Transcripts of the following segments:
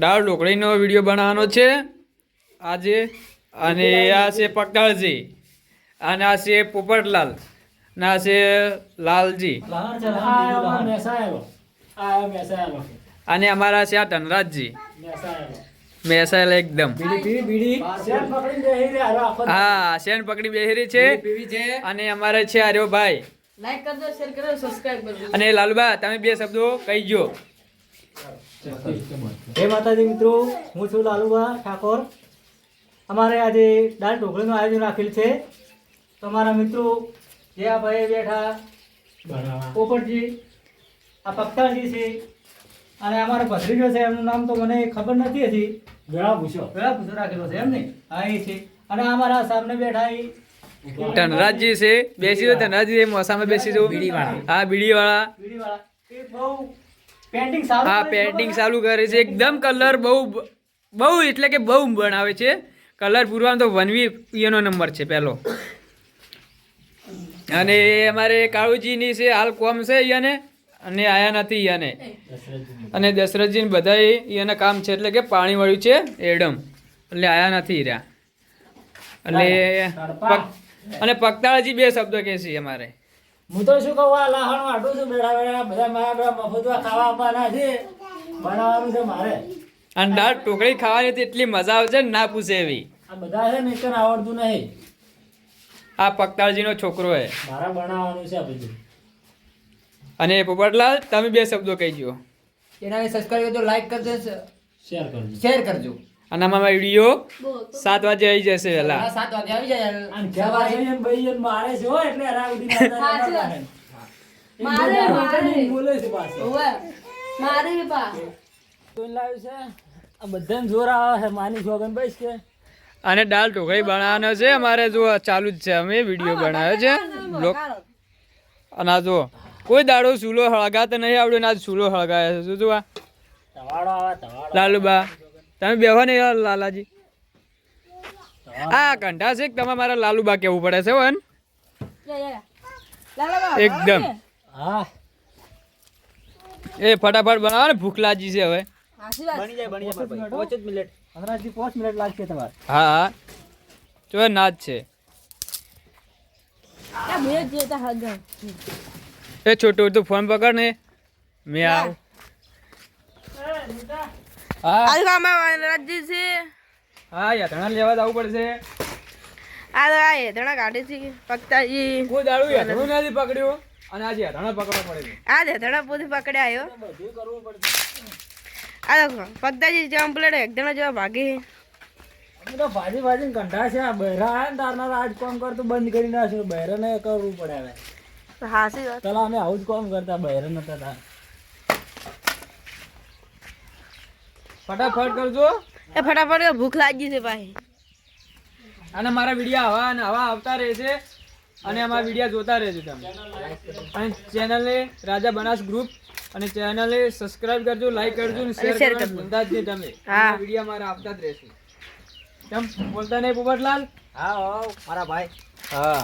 દાળ ઢોકળીનો video બનાવવાનો છે આજે. અને આ છે પકડાળજી, અને આ છે પોપટલાલ, ના છે લાલજી, અને અમારા છે આ ધનરાજજી મેસાયેલ એકદમ. હા, શેન પકડી બેહરી છે. અને અમારે છે આર્યો ભાઈ. લાઈક કરજો, શેર કરજો, સબસ્ક્રાઇબ કરજો. અને લાલુબા તમે બે શબ્દો કહીજો. જય માતાજી મિત્રો, હું છું લાલુબા ઠાકોર. અમારે આજે દાળ ઢોકળીનું આયોજન રાખેલ છે. તો અમારા મિત્રો જે આ ભાઈ બેઠા પોપટજી, આ પક્તાજી છે, અને અમારો ભત્રીજો છે, એમનું નામ તો મને ખબર નથી હજી. વેળા પૂછો રાખેલો છે એમ ને? હા, એ છે. અને અમારા સામે બેઠા એ ધનરાજજી છે. બેસી જાઓ ધનરાજજી, મોસામાં બેસી જાઓ. હા, બીડીવાળા. એ બહુ પેન્ટિંગ સારું હા, પેન્ટિંગ ચાલુ કરે છે. એકદમ કલર બહુ એટલે કે બહુ બનાવે છે. કલર પૂરવાનો તો વનવી એનો નંબર છે પહેલો. અને અમારે કાળુજીની છે હાલ કોમ છે એને, અને આયા નથી એને. અને દશરથજીને બધા એને કામ છે, એટલે કે પાણી વાળ્યું છે એડમ, એટલે આયા નથી રહ્યા. અને પગતાળજી બે શબ્દો કે છે અમારે. હું તો શું કહું, આ લહાણ વાટું છું બેઠા બધા મારા મફતમાં ખાવા આપવાના છે, બનાવવાનું છે મારે. અને દાળ ઢોકળી ખાવાની તો એટલી મજા આવે છે ને ના પૂછે એવી. આ બધા છે ને એક આવડતું નહીં. આ પગતાળજીનો છોકરો હે, મારા બનાવવાનું છે આ બધું. અને પોપટલાલ તમે બે શબ્દો કહીજો. ચેનલને સબસ્ક્રાઇબ કરજો, લાઈક કરજો, શેર કરજો. અને અમારા વિડીયો 7 વાગે આવી જશે વહેલા. 7 વાગે આવી જાય. અને સવારે જઈને ભાઈ મારે છે હો, એટલે રાઉડી બોલે છે પાછો. મારે બા કોઈ લાવ્યું છે આ બધાને જોર આવે છે, માની જોગન બસ કે. અને દાળ ઢોકળી બનાવવાનો છે અમારે, જો ચાલુ જ છે, અમે વિડીયો બનાવ્યો છે બ્લોગ. અને આ જો કોઈ દાડો ચૂલો હળગાતો નહીં આવડ્યો ને આજ ચૂલો હળગાવે છે. શું આ તવાડો આવે તવાડો. લાલુબા તમે બેહો ને યાર લાલાજી. આ કંઠા છે તમે મારા લાલુબા કેવું પડે છે વન એકદમ. હા, એ ફટાફટ બનાવો ને, ભૂખ લાગી છે હવે. બની જાય 5 મિનિટ. 5 મિનિટ લાગશે તમારે. હા હા, જો નાચ છે. એ છોટું તું ફોન પકડ ને, મેં આવ. હા હા, યાત્રા લેવા જવું પડશે. કોઈ દાડું યાત્રું નથી પકડ્યું, અને આજે યાત્રા પકડવા પડે છે. બધું કરવું પડશે. અમે તો ભાજી કંઠા છે. આ બહેરા આવે ને તારના આજ કામ કરતું બંધ કરી નાખ્યું. બહેરાને કરવું પડે હવે. પેલા અમે આવું જ કામ કરતા, બહેરા નતા થતા. ફટાફટ કરજો. ફટાફટ ભૂખ લાગી છે ભાઈ. અને મારા વિડીયો આવા અને આવા આવતા રહેશે, અને અમારા વિડીયો જોતા રહેજો તમે. અને ચેનલને રાજા બનાસ ગ્રુપ અને ચેનલને સબસ્ક્રાઇબ કરજો, લાઈક કરજો અને શેર કરજો. ભૂલતા જ નહીં તમે. વિડીયો અમારા આવતા જ રહેશે. કેમ બોલતા નહીં પોપટલાલ? હા મારા ભાઈ. હા,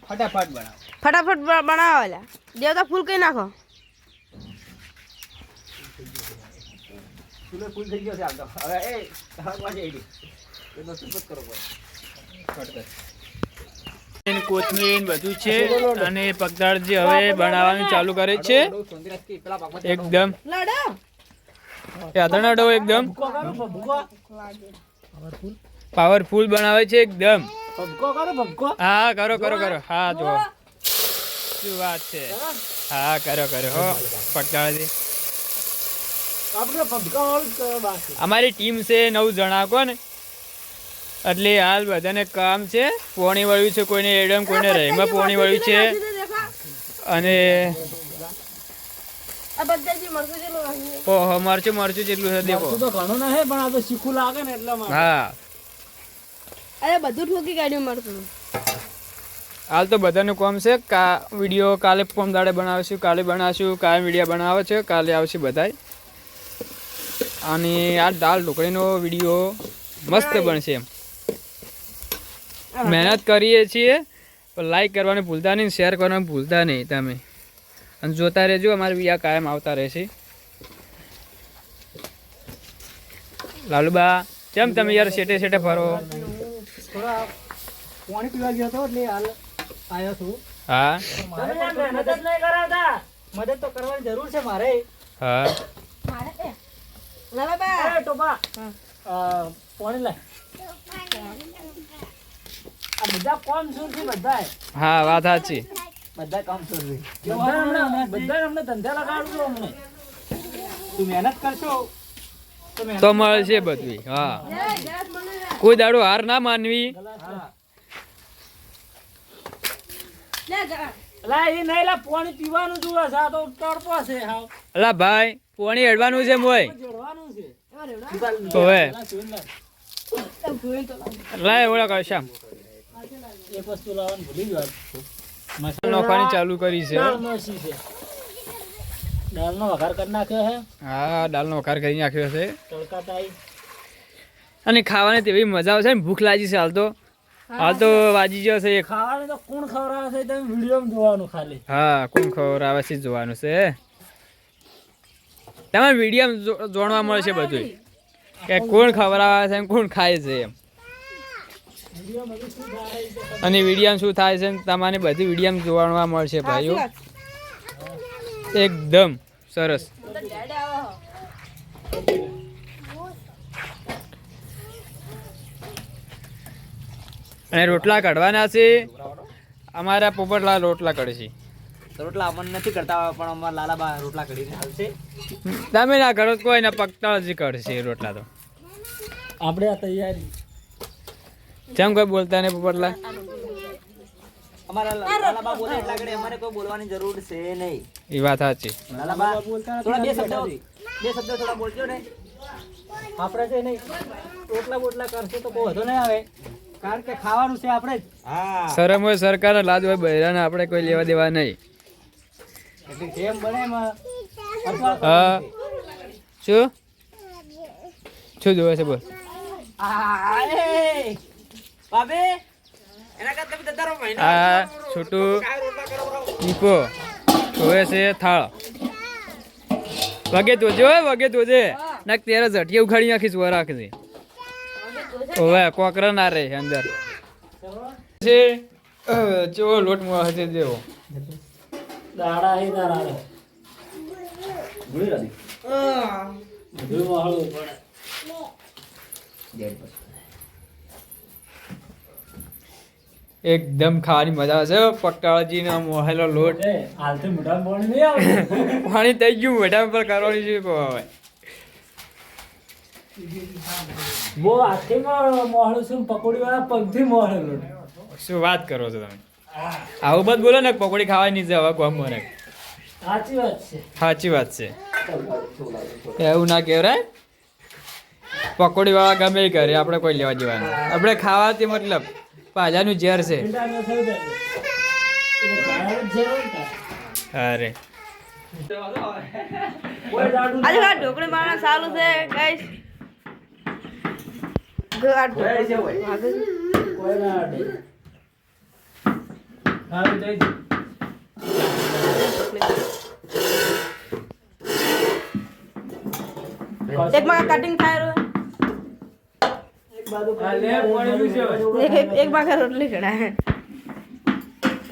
ફટાફટ બનાવો. ફટાફટ બનાવેલા દેવતા ફૂલ કઈ નાખો. ફૂલ થઈ ગયો છે આમ તો. હવે એ વાજે એડી એ તો સુપત કરો પડે. કોથમીર બધું છે. અને પગદાળજી હવે બનાવવાનું ચાલુ કરે છે એકદમ. યાત્રાનો ડો એકદમ પાવરફુલ બનાવે છે એકદમ. હા, કરો કરો કરો. હા, જો શું વાત છે. હા, કરો કરો હો પગદાળજી. અમારી ટીમ છે 9 જણા કોણ, એટલે હાલ બધાને કામ છે. પોણી વાળ્યું છે, કોઈને એડમ, કોઈને રહીમાં પોણી વાળ્યું છે. અને ઓહો, મરચું જેટલું છે દેખો. તો ઘણું નહીં, પણ આ તો શીખું લાગે ને એટલે. હા, અરે બધું ઠોકી કાઢ્યું મરચું. હાલ તો બધાનું કામ છે. વિડીયો કાલે પોમ દાડે બનાવીશું, કાલે બનાવીશું, કાલે વિડીયો બનાવે છે, કાલે આવશે બધાય. અને આ દાળ ઢોકળીનો વિડીયો મસ્ત બનશે એમ. મહેનત કરીએ છીએ, પણ લાઈક કરવાનું ભૂલતા નહીં, શેર કરવાનું ભૂલતા નહીં તમે. અને જોતા રહેજો, અમારા વિડીયો કાયમ આવતા રહેશે. લાલુબા કેમ તમે યાર શેટે શેટે ફરો? થોડા પાણી પીવા ગયો હતો એટલે હાલ આવ્યો છું. હા તમે યાર મહેનત જ નહીં કરાવતા. મદદ તો કરવાની જરૂર છે મારે. હા એ ટોપા પાણી લાય. આ બધા કામ શું છે બધાય? હા વાત સાચી. બધા કામ શું છે? બધા અમને ધંધા લગાડું છું અમને. તું મહેનત કરશો તો મહેનત તો મળશે બધું. હા કોઈ દાડો હાર ના માનવી. હા. અલા એ નહીં લા પાણી પીવાનું જોવે છે. આ તો તડપો છે હાવ. અલા ભાઈ પોણી હેડવાનું છે મોય. જોડવાનું છે. ઓવે અલા જોઈને લાવ. લાય ઓળા કરશા એક વસ્તુ લાવવાનું ભૂલી ગયો. મસાલો નોખવાની ચાલુ કરી છે. દાળ મસી છે. દાળનો વઘાર કરી નાખ્યો છે. હા દાળનો વઘાર કરી નાખ્યો છે તડકા તાઈ. અને ખાવાની તેવી મજા આવશે ને. ભૂખ લાગી છે હાલ તો વાજી ગયો છે. ખાવાનું તો કોણ ખવડાવે છે તમે વિડીયોમાં જોવાનું ખાલી. હા કોણ ખબર આવે છે જોવાનું છે. તમારે વિડીયો જોણવા મળશે બધું કે કોણ ખવડાવે છે કોણ ખાય છે એમ. વિડીયોમાં બધું શું થાય છે ખબર. અને વિડીયો શું થાય છે તમારે બધી વિડીયો જોવા મળશે ભાઈઓ. એકદમ સરસ. અને રોટલા કાઢવાના છે. અમારા પોપટલાલ રોટલા કાઢશે. રોટલા આપણને નથી કરતા પણ અમારા લાલાબા રોટલા કરીને હાલશે. તમે ના કરો તો કોઈ ના પકતા જ કરશે રોટલા તો. આપણે આ તૈયારી. જેમ કોઈ બોલતા નહીં પોપટલાલ. અમારા લાલાબા બોલે એટલા ઘડી અમારે કોઈ બોલવાની જરૂર છે નહીં. એ વાત સાચી. લાલાબા થોડા બે શબ્દો થોડા બોલજો ને. આપણે છે નહીં રોટલા બોટલા કરશે તો કોઈ વધુ નહીં આવે કારણ કે ખાવાનું છે આપણે જ. હા શરમ હોય સરકાર લાજ હોય બહેરાને આપણે કોઈ લેવા દેવા નહીં. એટલે જેમ બને એમાં અથવા હા શું શું જોવે છે બોલ. આ છોટું દીપો જોવે છે થાળ. વગે તોજે હોય વગે તોજે ના તેરે ઝટિયા ઉખાડી નાખીશ વ રાખજે. ઓવે કોકરા ના રે અંદર છે. ચો લોટ મો હશે દેવો. દાડા હી દાડા ગુડી રાદી બધું વાળું પડે. એકદમ ખાવાની મજા આવશે. પકટાળજી નો મોહેલો લોટ હાલથી મોઢા પાણી નહીં આવે. પાણી થઈ ગયું મોઢા પર કરવાની છે હવે. બહુ હાથીમાં મોહળું છું પકોડી વાળા પગથી મોહળેલું. શું વાત કરો છો તમે? આવું બધ બોલો ને પકોડી ખાવાની નહીં છે હવે કોમ મને. સાચી વાત છે. સાચી વાત છે. એવું ના કહેવાય. પકોડી વાળા ગમે એ કરે આપણે કોઈ લેવા દેવાનું. આપણે ખાવાથી મતલબ પાજાનું ઝેર છે. ઈંડાનો થઈ જાય. એટલે ગાયબ જેવું ને. અરે કોઈ દાડું આજે આ ઢોકળી બનાવવાનું ચાલુ છે ગાઈસ. જો આ ઢોકળી કોઈ ના અડે. હારું જઈ દે. એક માં કટિંગ થાય રહ્યું. એક બાજુ આ લે પાણી પીજો. એક બાકા રોટલી કઢાય.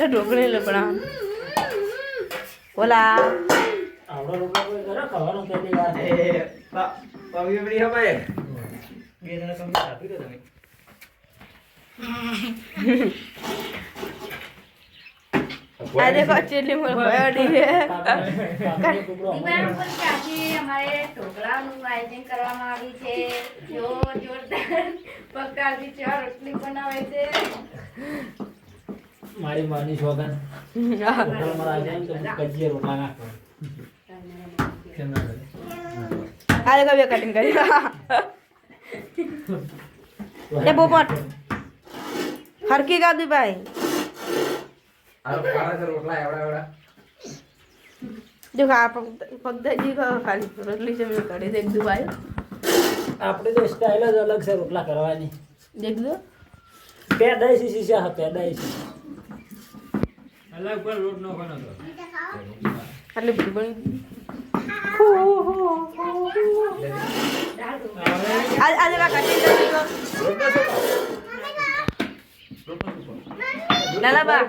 એ ઢોકળી લે બનાવવાનું. ઓલા આવડો રોટલો કોઈ કરે ખાવાનો પહેલી વાર. બે જણા તમને આપી દો તમે. આ દેખો ચેટલી મોર ભયાડી છે. કાકાનો ટુકડો દિવાળી ઉપર આજે અમારે ઢોકળાનું આયોજન કરવામાં આવ્યું છે. જો જોરદાર પકાળથી ચાર રોટલી બનાવે છે. મારી માની શોગન મારા આજે એમ તો કજીએ રોટલા નાખવા. આ દેખો બે કટિંગ કરી. એ પોપટ હરકી ગાદી ભાઈ. જો આ પગદાજી ખાલી રોટલી છે મેં કાઢી દેખ દો ભાઈ. આપણે તો સ્ટાઇલ જ અલગ છે રોટલા કરવાની. દેખ દો પેદાઈશી શીશા હા પેદાઈશી. અલગ પર લોટ નો ખાનો તો. આટલી બધી બની. દાળ ઢોકળા આજે વા કાઢી દે લાલાબા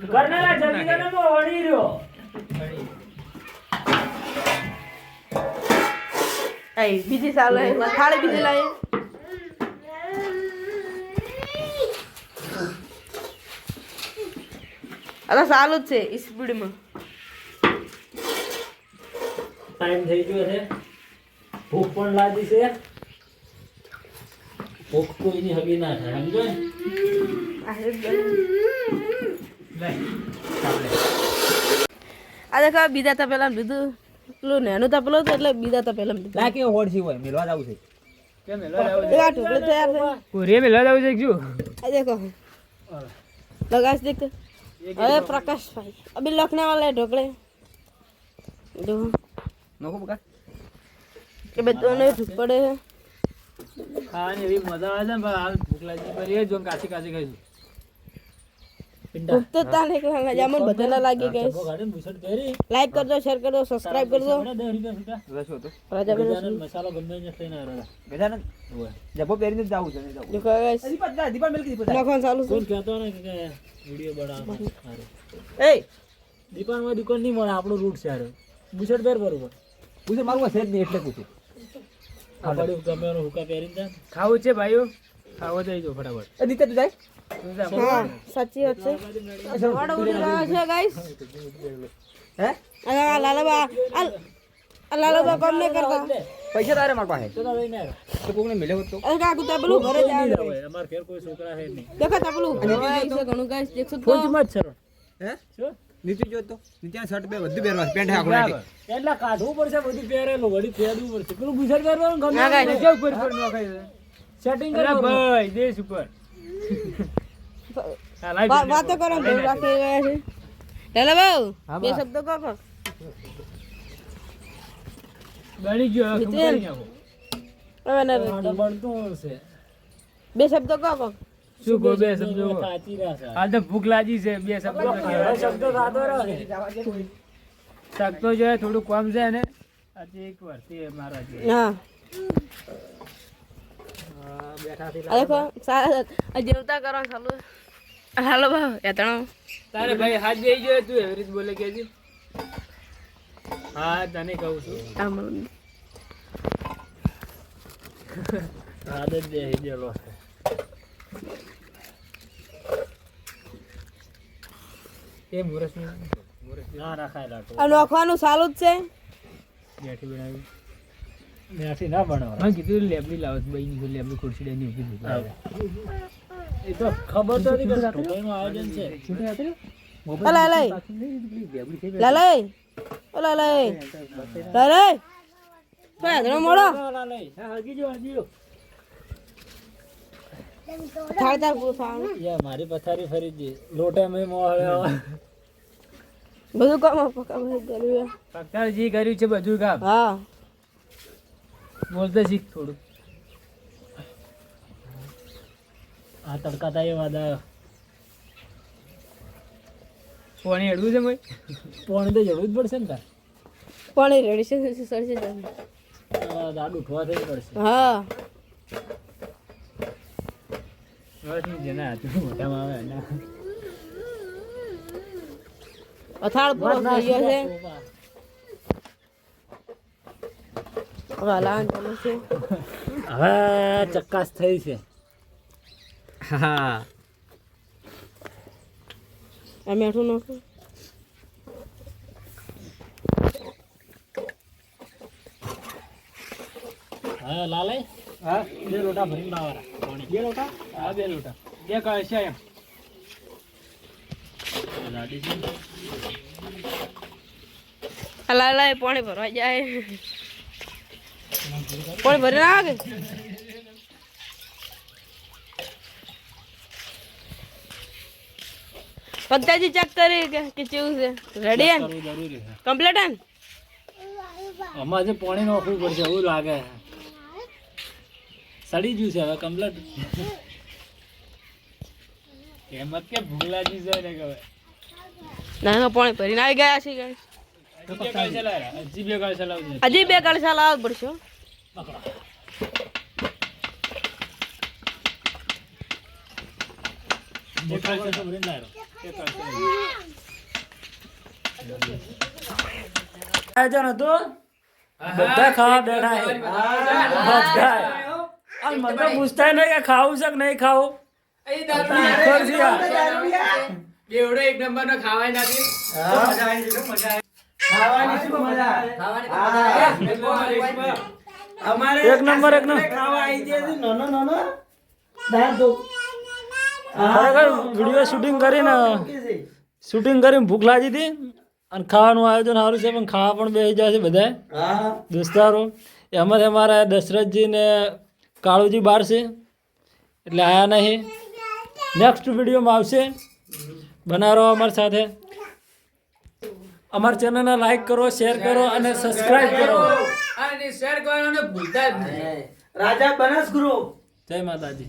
કરનારા જલ્દી કરને તો વળી રહ્યો આઈ બીજી સાલે થાળી બીજી લાવી અલા સાલું જ છે સ્પીડમાં ટાઈમ થઈ ગયો છે ભૂખ પણ લાગી છે ભૂખ કોઈની હગી ના થાય સમજો ને આ દેખો બીજા તપેલા લીધું પેલું નેનું તપેલું હતું એટલે બીજા તપેલા લીધું લા કે હોડસી હોય મેલવા જાવું છે કે મેલવા જાવ છે આ ઢોકળી તૈયાર થઈ પૂરી મેલવા જાવ છે જો આ દેખો લગાશ દેખ હવે પ્રકાશભાઈ અભી લખने वाले ढोकले दो નોકો બકા કે બે दोनों ठुक पड़े हैं ખાવાની એવી મજા આવે છે ને પણ હાલ ભૂખ લાગી પર એ જો કાચી કાચી ખાઈશું भूख तो ताने के हंगा जामन बदला लागी गाइस ગાર્ડન બુશર્ટ પહેરી लाइक कर दो शेयर कर दो सब्सक्राइब कर दो 10 રૂપિયા છૂટા રસો તો राजा ગજાનન મસાલો ગમે ને થઈને આવ્યો ગજાનન જબો પહેરીને જ જાવું છે ને જાવું देखो गाइस દીપા મિલકી દીપા नाखन चालू કોણ કહેતો ને કે વિડિયો બનાવવા સારું એ દીપાનમાં દુકાન નહીં મળે આપણો રૂટ છે આરે બુશર્ટ પહેર બરોબર પૂછે મારું આ સેજ નહીં એટલે પૂછું આ પડ્યું ગમે એનો હુકા પહેરીને જા ખાવું છે ભાઈઓ ખાવો તો જો ફટાફટ એ દીતા તું જાય हां सच्ची बात है बड़ा उड़ी रहा है गाइस હે आ लालाबा आ लालाबा कम नहीं करता પૈસા તારે માર પાસે તો લઈને આવ્યો તો કોકને મિલે હોત તો अरे का कुत्ता पेलू घरे जा અમાર ઘેર કોઈ છોકરા છે નહીં देखो तपलू ऐसे घणो गाइस देख सकते ફોજી મત છરો હે શું નીચે જો તો નીચે શર્ટ બે બધું પહેરવા પેન્ટ હાકું નાખી એટલે કાઢવું પડશે બધું પહેરેલું વળી પહેરવું પડશે પેલું બુશર્ટ પહેરવાનું ગમે ના ગાઈસ કેવું ઉપર ઉપર નો ખાઈ છે સેટિંગ અરે કરવાનું ભાઈ દેશ ઉપર હા લાઈવ बात करो ढोल रखे गए थे लालाबा हाँ, ये बा। शब्द को બની ગયો હવે જીતેન. ખબર નહીં હવે ના આને બળતું હશે બે શબ્દ કહો શું કહો બે શબ્દો કહો. કાચી રહ્યા છે હાલ તો ભૂખ લાગી છે બે શબ્દો તો કહેવાય. શબ્દ સાદો રહે શાક તો જો થોડું કમ છે ને આજે એક વર્ષથી મારા છે હા આ દેખો સારા આ જેવતા કરો ચાલુ હાલો બા એતણો તારે ભાઈ હાથ દઈ ગયો તું એવી રીતે બોલે કે હા તને કહું છું આમ આદત દે હેજેલો છે એ મુરસ ના રાખાય લાટો આ નોખવાનું ચાલુ જ છે બેઠી બનાવી મેથી ના બનાવ મેં કીધું લેબડી લાવો તો બઈ લેબડી ખુરશી લઈને ઊભી દીધી એ તો ખબર તો હતી કે ઢોકળીનું આયોજન છે લાલા લાલા લાલા લાલા ભાઈ એતણો મોડો હગી જો હગી જો થાળ થાળ પૂછવાનું યા મારી પથારી ફરી ગઈ લોટા મે મોહળ્યો બધું કામ પકા ભાઈ કર્યું પગતાળજી કર્યું છે બધું કામ હા બોલતા શીખ થોડું આ તડકા થાય એ વાદ આવ્યો પાણી અડવું છે ભાઈ પોણી તો જરૂર જ પડશે ને તાર પાણી રેડી છે સરસે દાદ ઉઠવા થઈ પડશે હા બસ ની જેના હાથમાં મોઢામાં આવે ના અથાળ પૂરો થઈ ગયો છે હવે લાવવાનું ચાલુ છે હવે ચક્કાસ થઈ છે હા આ મીઠું નાખું હા લાલાઈ હા બે લોટા ભરીને લાવવાના પાણી બે લોટા હા બે લોટા બે કળશા એમ લાડી છે લાય લાય પાણી ભરવા જાય પાણી ભરી ના આવે પગતાજી ચેક કરી કે કેવું છે રેડી એમ કરવું જરૂરી છે કમ્પ્લીટ એમ આમાં જે પાણી નાખવું પડશે એવું લાગે સડી ગયું છે હવે કમ્પ્લીટ એમ જ કે ભૂલાજી છે ને કે ના પાણી ભરીને આવી ગયા છે guys. હજી 2 કળશા લાવવા પડશે હો. આયોજન હતું બધા ખાવા બેઠા છે બધા આ મને તો પૂછતા નહીં કે ખાવું છે કે નહીં ખાવું બેવડો એક નંબર નો ખાવાય નથી એક નંબર ખરેખર વિડીયો શૂટિંગ કરીને ભૂખ લાગી હતી અને ખાવાનું આયોજન સારું છે પણ ખાવા પણ બેસી જાય છે બધા દોસ્તારો એમાંથી અમારા દશરથજી ને કાળુજી બહાર છે એટલે આયા નહીં નેક્સ્ટ વિડીયોમાં આવશે બનાવો અમારી સાથે અમારી ચેનલને લાઈક કરો શેર કરો અને સબસ્ક્રાઇબ કરો અને શેર કરવાનું ભૂલતા જ નહીં. રાજા બનાસ ગ્રુપ જય માતાજી.